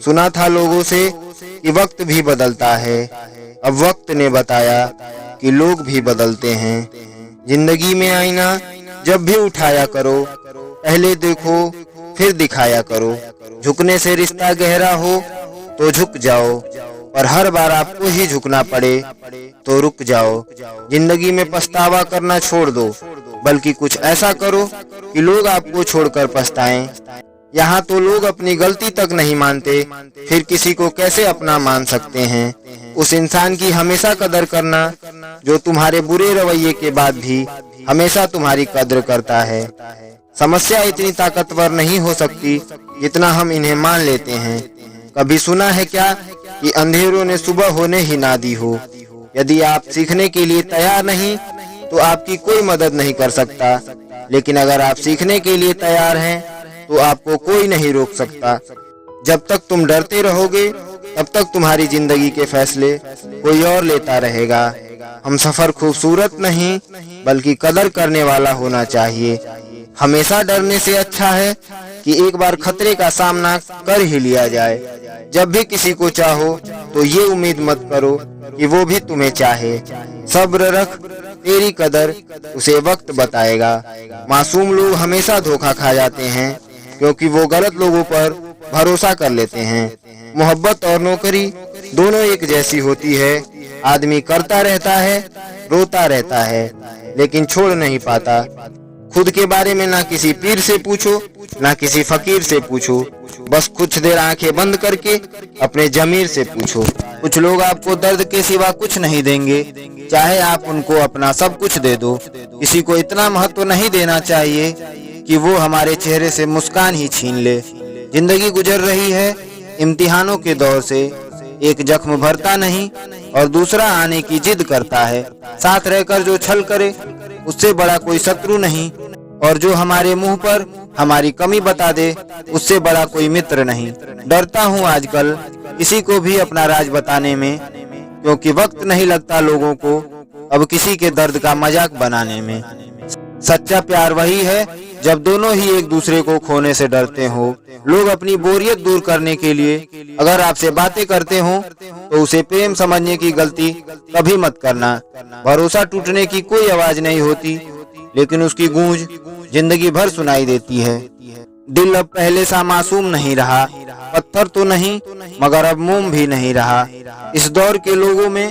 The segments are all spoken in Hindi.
सुना था लोगों से कि वक्त भी बदलता है। अब वक्त ने बताया कि लोग भी बदलते हैं। जिंदगी में आईना जब भी उठाया करो, पहले देखो फिर दिखाया करो। झुकने से रिश्ता गहरा हो तो झुक जाओ, पर हर बार आपको ही झुकना पड़े तो रुक जाओ। जिंदगी में पछतावा करना छोड़ दो, बल्कि कुछ ऐसा करो कि लोग आपको छोड़कर पछताएं। यहाँ तो लोग अपनी गलती तक नहीं मानते, फिर किसी को कैसे अपना मान सकते हैं। उस इंसान की हमेशा कदर करना जो तुम्हारे बुरे रवैये के बाद भी हमेशा तुम्हारी कद्र करता है। समस्या इतनी ताकतवर नहीं हो सकती जितना हम इन्हें मान लेते हैं। कभी सुना है क्या कि अंधेरों ने सुबह होने ही ना दी हो। यदि आप सीखने के लिए तैयार नहीं तो आपकी कोई मदद नहीं कर सकता, लेकिन अगर आप सीखने के लिए तैयार हैं तो आपको कोई नहीं रोक सकता। जब तक तुम डरते रहोगे तब तक तुम्हारी जिंदगी के फैसले कोई और लेता रहेगा। हम सफर खूबसूरत नहीं बल्कि कदर करने वाला होना चाहिए। हमेशा डरने से अच्छा है कि एक बार खतरे का सामना कर ही लिया जाए। जब भी किसी को चाहो तो ये उम्मीद मत करो कि वो भी तुम्हें चाहे। सब्र रख, तेरी कदर उसे वक्त बताएगा। मासूम लोग हमेशा धोखा खा जाते हैं क्योंकि वो गलत लोगों पर भरोसा कर लेते हैं। मोहब्बत और नौकरी दोनों एक जैसी होती है। आदमी करता रहता है, रोता रहता है, लेकिन छोड़ नहीं पाता। खुद के बारे में ना किसी पीर से पूछो ना किसी फकीर से पूछो, बस कुछ देर आंखें बंद करके अपने जमीर से पूछो। कुछ लोग आपको दर्द के सिवा कुछ नहीं देंगे, चाहे आप उनको अपना सब कुछ दे दो। किसी को इतना महत्व नहीं देना चाहिए कि वो हमारे चेहरे से मुस्कान ही छीन ले। जिंदगी गुजर रही है इम्तिहानों के दौर से। एक जख्म भरता नहीं और दूसरा आने की जिद करता है। साथ रहकर जो छल करे उससे बड़ा कोई शत्रु नहीं, और जो हमारे मुंह पर हमारी कमी बता दे उससे बड़ा कोई मित्र नहीं। डरता हूँ आजकल किसी को भी अपना राज बताने में, क्योंकि वक्त नहीं लगता लोगों को अब किसी के दर्द का मजाक बनाने में। सच्चा प्यार वही है जब दोनों ही एक दूसरे को खोने से डरते हो। लोग अपनी बोरियत दूर करने के लिए अगर आपसे बातें करते हो तो उसे प्रेम समझने की गलती कभी मत करना। भरोसा टूटने की कोई आवाज नहीं होती, लेकिन उसकी गूंज जिंदगी भर सुनाई देती है। दिल अब पहले सा मासूम नहीं रहा, पत्थर तो नहीं मगर अब मोम भी नहीं रहा। इस दौर के लोगों में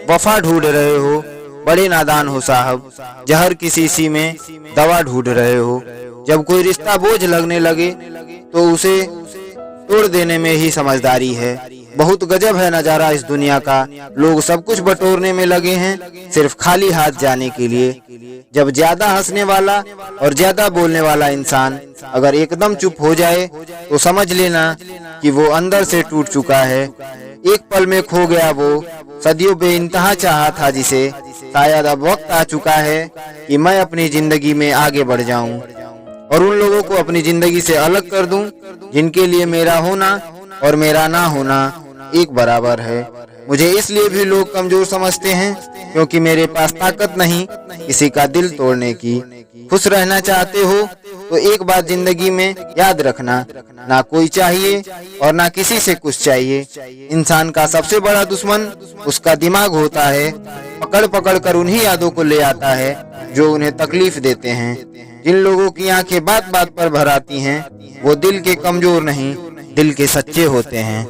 वफा ढूंढ रहे हो, बड़े नादान हो साहब। जहर की शीशी में दवा ढूंढ रहे हो। जब कोई रिश्ता बोझ लगने लगे तो उसे तोड़ देने में ही समझदारी है। बहुत गजब है नजारा इस दुनिया का। लोग सब कुछ बटोरने में लगे हैं सिर्फ खाली हाथ जाने के लिए। जब ज्यादा हंसने वाला और ज्यादा बोलने वाला इंसान अगर एकदम चुप हो जाए तो समझ लेना कि वो अंदर से टूट चुका है। एक पल में खो गया वो सदियों बेइंतहा चाहा था जिसे। शायद अब वक्त आ चुका है कि मैं अपनी जिंदगी में आगे बढ़ जाऊं और उन लोगों को अपनी जिंदगी से अलग कर दूं जिनके लिए मेरा होना और मेरा ना होना एक बराबर है। मुझे इसलिए भी लोग कमजोर समझते हैं क्योंकि मेरे पास ताकत नहीं किसी का दिल तोड़ने की। खुश रहना चाहते हो तो एक बात जिंदगी में याद रखना, ना कोई चाहिए और ना किसी से कुछ चाहिए। इंसान का सबसे बड़ा दुश्मन उसका दिमाग होता है। पकड़ पकड़ कर उन्हीं यादों को ले आता है जो उन्हें तकलीफ देते हैं। जिन लोगों की आंखें बात बात पर भर आती हैं वो दिल के कमजोर नहीं, दिल के सच्चे होते हैं।